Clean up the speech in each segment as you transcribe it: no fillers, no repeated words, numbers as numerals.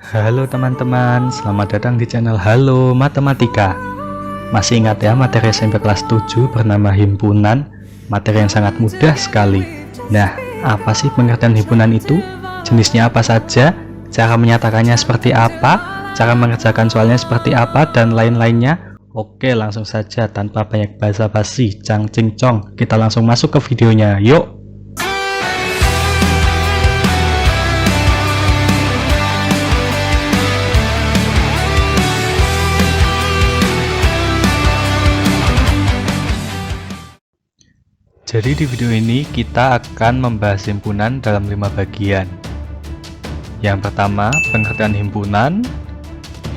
Halo teman-teman, selamat datang di channel Halo Matematika. Masih ingat ya materi SMP kelas 7 bernama himpunan? Materi yang sangat mudah sekali. Nah, apa sih pengertian himpunan itu? Jenisnya apa saja? Cara menyatakannya seperti apa? Cara mengerjakan soalnya seperti apa? Dan lain-lainnya? Oke, langsung saja tanpa banyak basa-basi, cang cincong. Kita langsung masuk ke videonya, yuk! Jadi di video ini kita akan membahas himpunan dalam 5 bagian. Yang pertama, pengertian himpunan,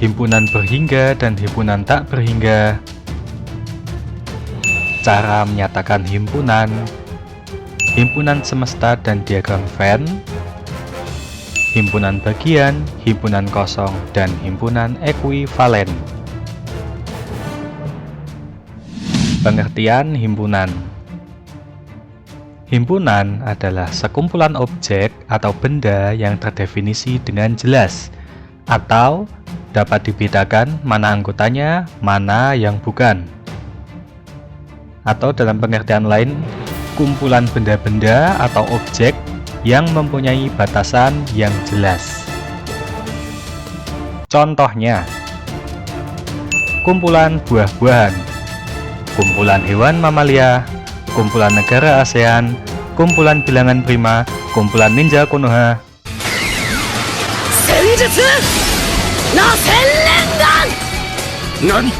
himpunan berhingga dan himpunan tak berhingga, cara menyatakan himpunan, himpunan semesta dan diagram Venn, himpunan bagian, himpunan kosong, dan himpunan ekuivalen. Pengertian himpunan. Himpunan adalah sekumpulan objek atau benda yang terdefinisi dengan jelas, atau dapat dibedakan mana anggotanya, mana yang bukan. Atau dalam pengertian lain, kumpulan benda-benda atau objek yang mempunyai batasan yang jelas. Contohnya, kumpulan buah-buahan, kumpulan hewan mamalia, kumpulan negara ASEAN, kumpulan bilangan prima, kumpulan ninja Konoha. Senjutsu no Senrengan. Nani?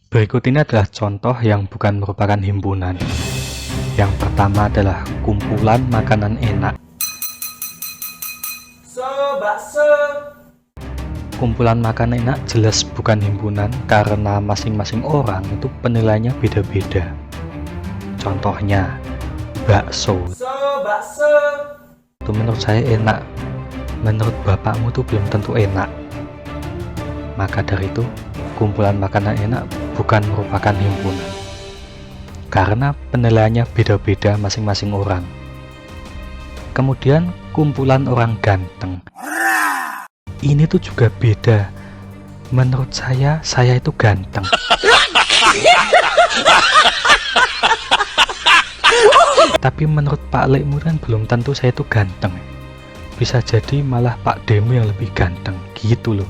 Berikut ini adalah contoh yang bukan merupakan himpunan. Yang pertama adalah kumpulan makanan enak. Bakso. Kumpulan makan enak jelas bukan himpunan karena masing-masing orang itu penilaiannya beda-beda. Contohnya, bakso. Bakso. Itu menurut saya enak. Menurut bapakmu itu belum tentu enak. Maka dari itu, kumpulan makanan enak bukan merupakan himpunan. Karena penilaiannya beda-beda masing-masing orang. Kemudian, kumpulan orang ganteng. Ini tuh juga beda. Menurut saya itu ganteng. Tapi menurut Pak Lekmu kan belum tentu saya itu ganteng. Bisa jadi malah Pak Demu yang lebih ganteng, gitu loh.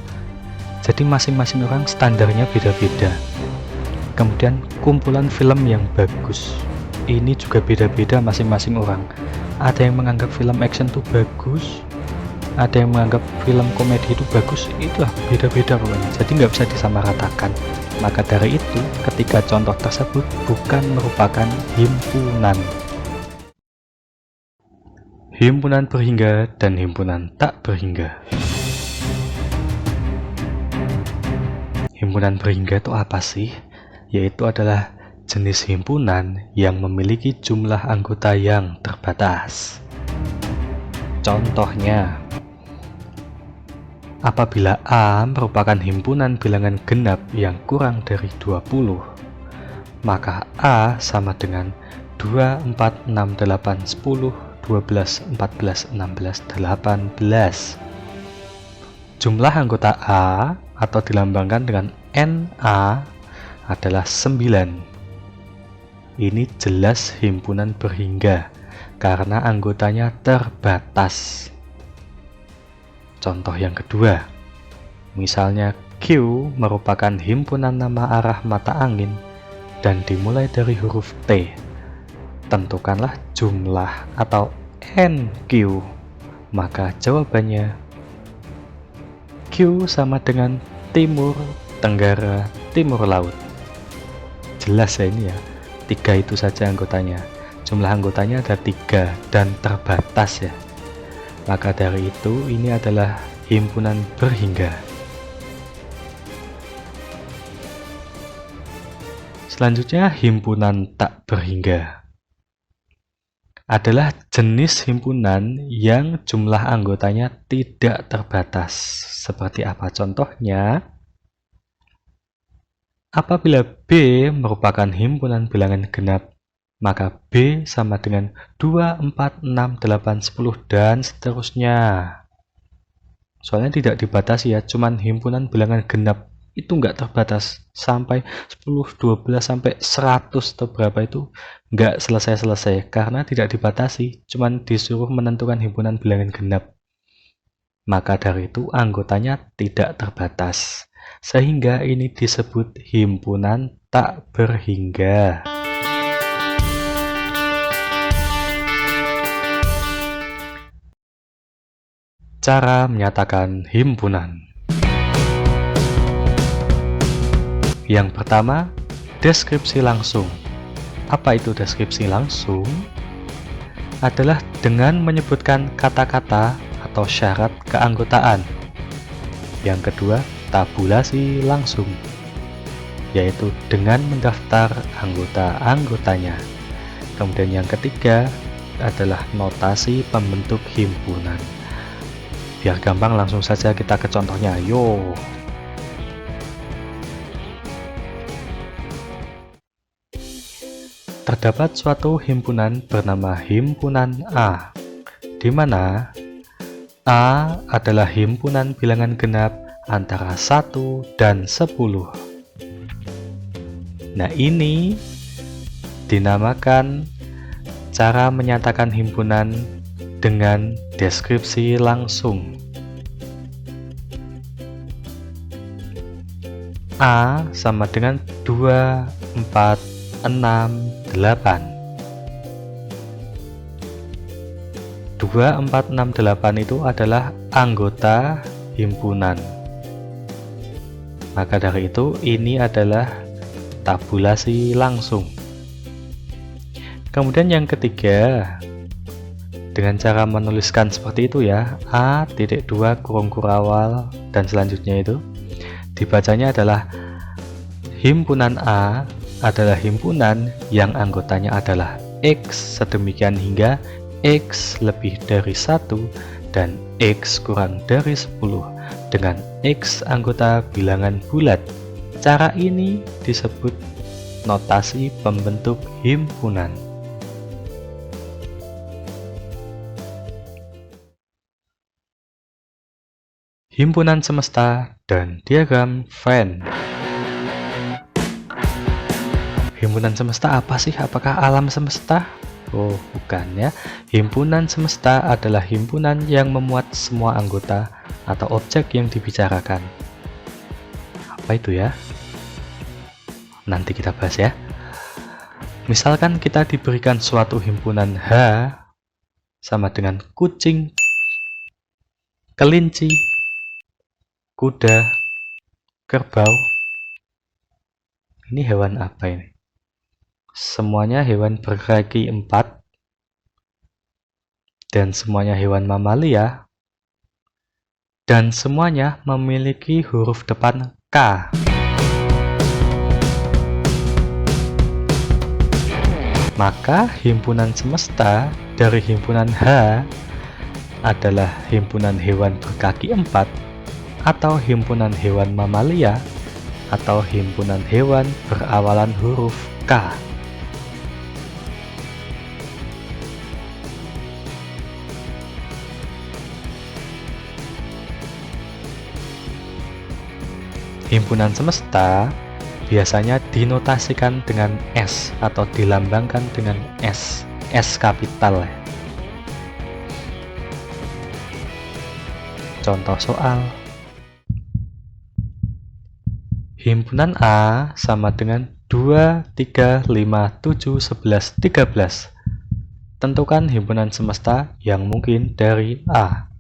Jadi masing-masing orang standarnya beda-beda. Kemudian kumpulan film yang bagus. Ini juga beda-beda masing-masing orang. Ada yang menganggap film action tuh bagus, ada yang menganggap film komedi itu bagus. Itulah beda-beda pokoknya, jadi nggak bisa disamaratakan. Maka dari itu, ketika contoh tersebut bukan merupakan himpunan. Himpunan berhingga dan himpunan tak berhingga. Himpunan berhingga itu apa sih? Yaitu adalah jenis himpunan yang memiliki jumlah anggota yang terbatas. Contohnya, apabila A merupakan himpunan bilangan genap yang kurang dari 20, maka A sama dengan 2, 4, 6, 8, 10, 12, 14, 16, 18. Jumlah anggota A atau dilambangkan dengan NA adalah 9. Ini jelas himpunan berhingga karena anggotanya terbatas. Contoh yang kedua, misalnya Q merupakan himpunan nama arah mata angin dan dimulai dari huruf T. Tentukanlah jumlah atau NQ. Maka jawabannya Q sama dengan timur, tenggara, timur laut. Jelas ya ini ya, 3 itu saja anggotanya. Jumlah anggotanya ada 3 dan terbatas ya. Maka dari itu, ini adalah himpunan berhingga. Selanjutnya, himpunan tak berhingga adalah jenis himpunan yang jumlah anggotanya tidak terbatas. Seperti apa contohnya? Apabila B merupakan himpunan bilangan genap, maka B sama dengan 2, 4, 6, 8, 10, dan seterusnya. Soalnya tidak dibatasi ya, cuman himpunan bilangan genap itu nggak terbatas. Sampai 10, 12, sampai 100 atau berapa itu nggak selesai-selesai, karena tidak dibatasi, cuman disuruh menentukan himpunan bilangan genap. Maka dari itu anggotanya tidak terbatas, sehingga ini disebut himpunan tak berhingga. Cara menyatakan himpunan. Yang pertama, deskripsi langsung. Apa itu deskripsi langsung? Adalah dengan menyebutkan kata-kata atau syarat keanggotaan. Yang kedua, tabulasi langsung, yaitu dengan mendaftar anggota-anggotanya. Kemudian yang ketiga adalah notasi pembentuk himpunan. Biar gampang, langsung saja kita ke contohnya. Yo. Terdapat suatu himpunan bernama himpunan A, di mana A adalah himpunan bilangan genap antara 1 dan 10. Nah, ini dinamakan cara menyatakan himpunan dengan deskripsi langsung. A sama dengan 2, 4, 6, 8. 2, 4, 6, 8 itu adalah anggota himpunan. Maka dari itu ini adalah tabulasi langsung. Kemudian yang ketiga, dengan cara menuliskan seperti itu ya, A.2 kurung kurawal dan selanjutnya itu dibacanya adalah himpunan A adalah himpunan yang anggotanya adalah X sedemikian hingga X lebih dari 1 dan X kurang dari 10 dengan X anggota bilangan bulat. Cara ini disebut notasi pembentuk himpunan. Himpunan semesta dan diagram Venn. Himpunan semesta apa sih? Apakah alam semesta? Oh, bukan ya. Himpunan semesta adalah himpunan yang memuat semua anggota atau objek yang dibicarakan. Apa itu ya? Nanti kita bahas ya. Misalkan kita diberikan suatu himpunan H sama dengan kucing, kelinci, kuda, kerbau. Ini hewan apa ini? Semuanya hewan berkaki 4 dan semuanya hewan mamalia dan semuanya memiliki huruf depan K. Maka himpunan semesta dari himpunan H adalah himpunan hewan berkaki 4 atau himpunan hewan mamalia atau himpunan hewan berawalan huruf K. Himpunan semesta biasanya dinotasikan dengan S atau dilambangkan dengan S kapital. Contoh soal. Himpunan A sama dengan 2, 3, 5, 7, 11, 13. Tentukan himpunan semesta yang mungkin dari A.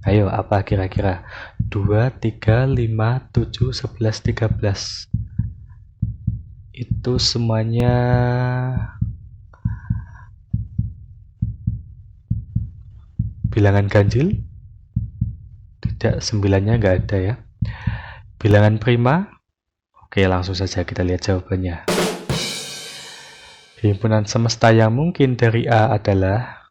Ayo, apa kira-kira? 2, 3, 5, 7, 11, 13. Itu semuanya bilangan ganjil? Tidak, 9-nya nggak ada ya. Bilangan prima? Oke, langsung saja kita lihat jawabannya. Himpunan semesta yang mungkin dari A adalah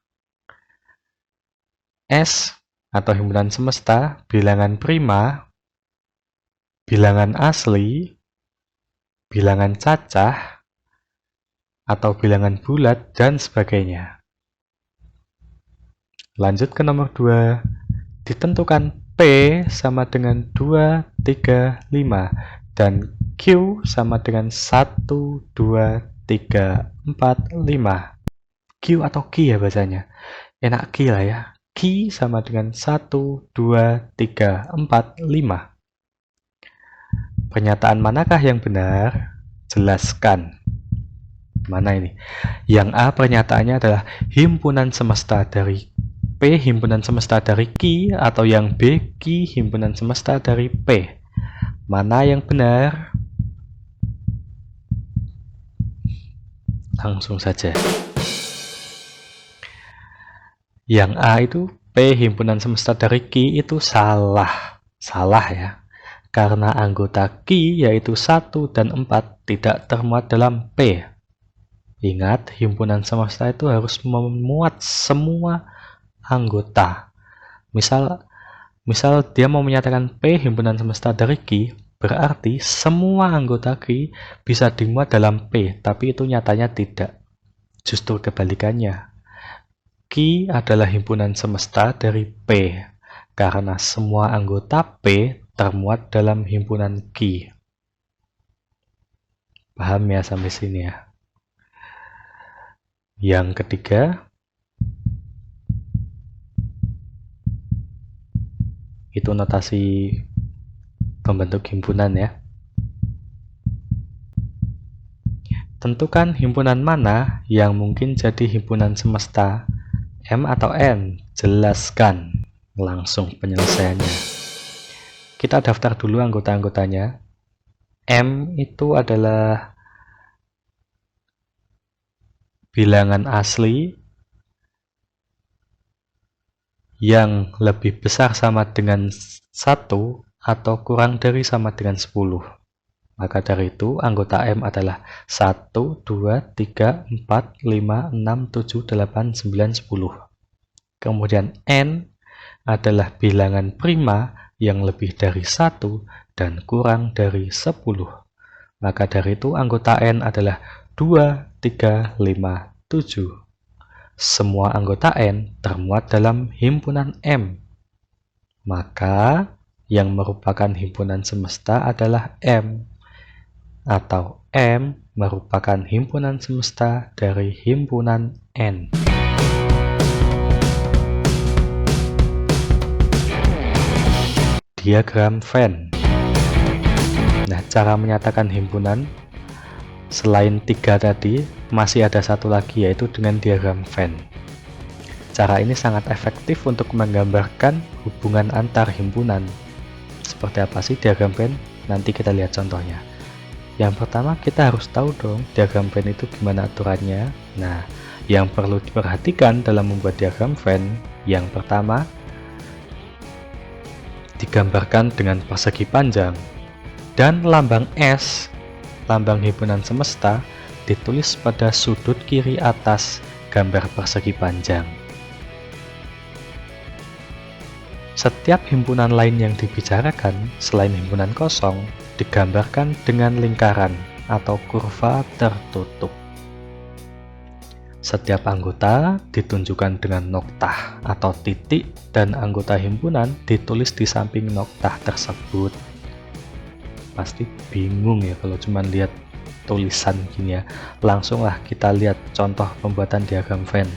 S atau himpunan semesta, bilangan prima, bilangan asli, bilangan cacah, atau bilangan bulat, dan sebagainya. Lanjut ke nomor 2. Ditentukan P sama dengan 2, 3, 5 dan Q sama dengan 1, 2, 3, 4, 5. Q atau Q ya bacanya. Enak Q lah ya. Q sama dengan 1, 2, 3, 4, 5. Pernyataan manakah yang benar? Jelaskan. Mana ini? Yang A pernyataannya adalah himpunan semesta dari P himpunan semesta dari Q, atau yang B Q himpunan semesta dari P. Mana yang benar? Langsung saja. Yang A itu P himpunan semesta dari Q itu salah. Salah ya. Karena anggota Q yaitu 1 dan 4 tidak termuat dalam P. Ingat, himpunan semesta itu harus memuat semua anggota. Misal dia mau menyatakan P himpunan semesta dari Q, berarti semua anggota Q bisa dimuat dalam P, tapi itu nyatanya tidak. Justru kebalikannya. Q adalah himpunan semesta dari P, karena semua anggota P termuat dalam himpunan Q. Paham ya sampai sini ya? Yang ketiga, itu notasi pembentuk himpunan ya. Tentukan himpunan mana yang mungkin jadi himpunan semesta, M atau N. Jelaskan. Langsung penyelesaiannya. Kita daftar dulu anggota-anggotanya. M itu adalah bilangan asli yang lebih besar sama dengan 1 atau kurang dari sama dengan 10. Maka dari itu anggota M adalah 1, 2, 3, 4, 5, 6, 7, 8, 9, 10. Kemudian N adalah bilangan prima yang lebih dari 1 dan kurang dari 10. Maka dari itu anggota N adalah 2, 3, 5, 7. Semua anggota N termuat dalam himpunan M. Maka yang merupakan himpunan semesta adalah M. Atau M merupakan himpunan semesta dari himpunan N. Diagram Venn. Nah, cara menyatakan himpunan selain 3 tadi, masih ada satu lagi, yaitu dengan diagram Venn. Cara ini sangat efektif untuk menggambarkan hubungan antar himpunan. Seperti apa sih diagram Venn? Nanti kita lihat contohnya. Yang pertama, kita harus tahu dong diagram Venn itu gimana aturannya. Nah, yang perlu diperhatikan dalam membuat diagram Venn, yang pertama, digambarkan dengan persegi panjang, dan lambang S, lambang himpunan semesta, ditulis pada sudut kiri atas gambar persegi panjang. Setiap himpunan lain yang dibicarakan selain himpunan kosong digambarkan dengan lingkaran atau kurva tertutup. Setiap anggota ditunjukkan dengan noktah atau titik, dan anggota himpunan ditulis di samping noktah tersebut. Pasti bingung ya kalau cuma lihat tulisan gini ya. Langsunglah kita lihat contoh pembuatan diagram Venn.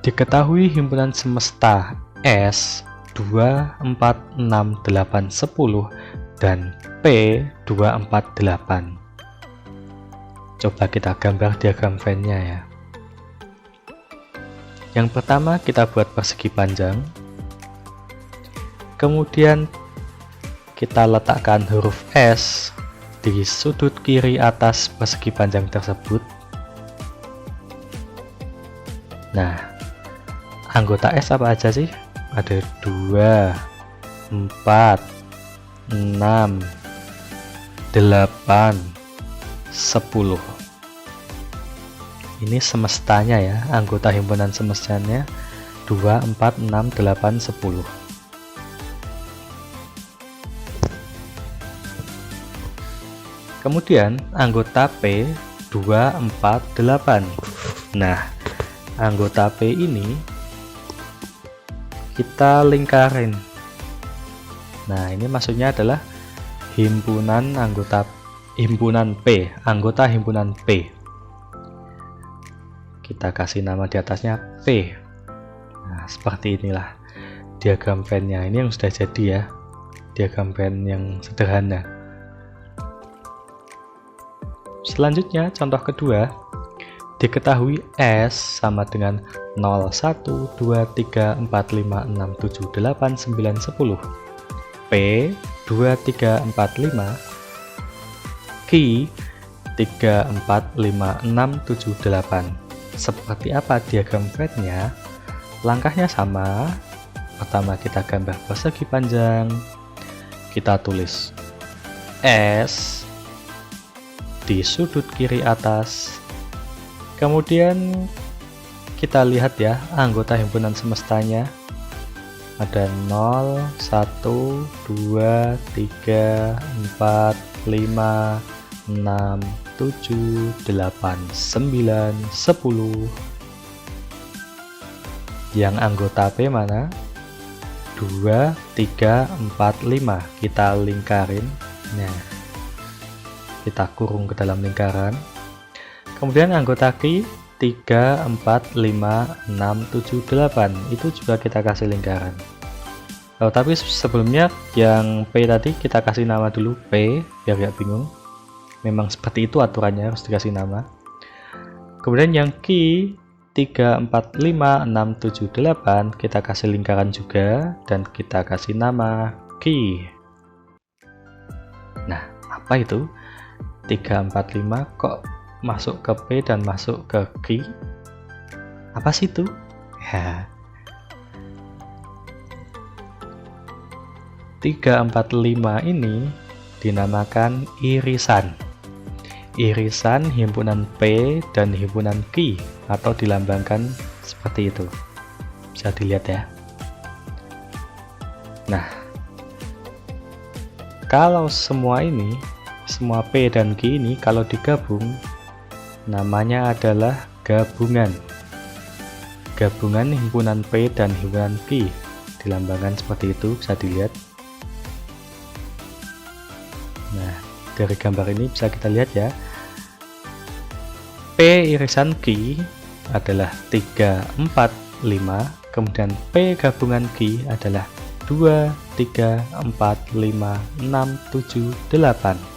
Diketahui himpunan semesta S 2, 4, 6, 8, 10 dan P 2, 4, 8. Coba kita gambar diagram Venn-nya ya. Yang pertama kita buat persegi panjang. Kemudian kita letakkan huruf S di sudut kiri atas persegi panjang tersebut. Nah, anggota S apa aja sih? Ada 2, 4, 6, 8, 10. Ini semestanya ya, anggota himpunan semestanya 2, 4, 6, 8, 10. Kemudian anggota P 2, 4, 8. Nah, anggota P ini kita lingkarin. Nah, ini maksudnya adalah himpunan P, anggota himpunan P. Kita kasih nama di atasnya P. Nah, seperti inilah diagram Venn-nya. Ini yang sudah jadi ya, diagram Venn yang sederhana. Selanjutnya contoh kedua, diketahui S sama dengan 0, 1, 2, 3, 4, 5, 6, 7, 8, 9, 10. P 2, 3, 4, 5, Q 3, 4, 5, 6, 7, 8. Seperti apa diagram Venn-nya? Langkahnya sama. Pertama kita gambar persegi panjang, kita tulis S di sudut kiri atas. Kemudian kita lihat ya anggota himpunan semestanya, ada 0, 1, 2, 3, 4, 5, 6, 7, 8, 9, 10. Yang anggota P mana? 2, 3, 4, 5. Kita lingkarin. Nah, kita kurung ke dalam lingkaran. Kemudian anggota Q 3, 4, 5, 6, 7, 8. Itu juga kita kasih lingkaran. Oh, tapi sebelumnya yang P tadi kita kasih nama dulu P biar gak bingung. Memang seperti itu aturannya, harus dikasih nama. Kemudian yang Q 3, 4, 5, 6, 7, 8 kita kasih lingkaran juga dan kita kasih nama Q. Nah, apa itu? 3, 4, 5 kok masuk ke P dan masuk ke Q? Apa sih itu? Ya. 3, 4, 5 ini dinamakan irisan. Irisan himpunan P dan himpunan Q, atau dilambangkan seperti itu. Bisa dilihat ya. Nah, kalau semua ini, semua P dan Q ini kalau digabung, namanya adalah gabungan. Gabungan himpunan P dan himpunan Q, dilambangkan seperti itu, bisa dilihat. Nah, dari gambar ini bisa kita lihat ya, P irisan Q adalah 3, 4, 5, kemudian P gabungan Q adalah 2, 3, 4, 5, 6, 7, 8.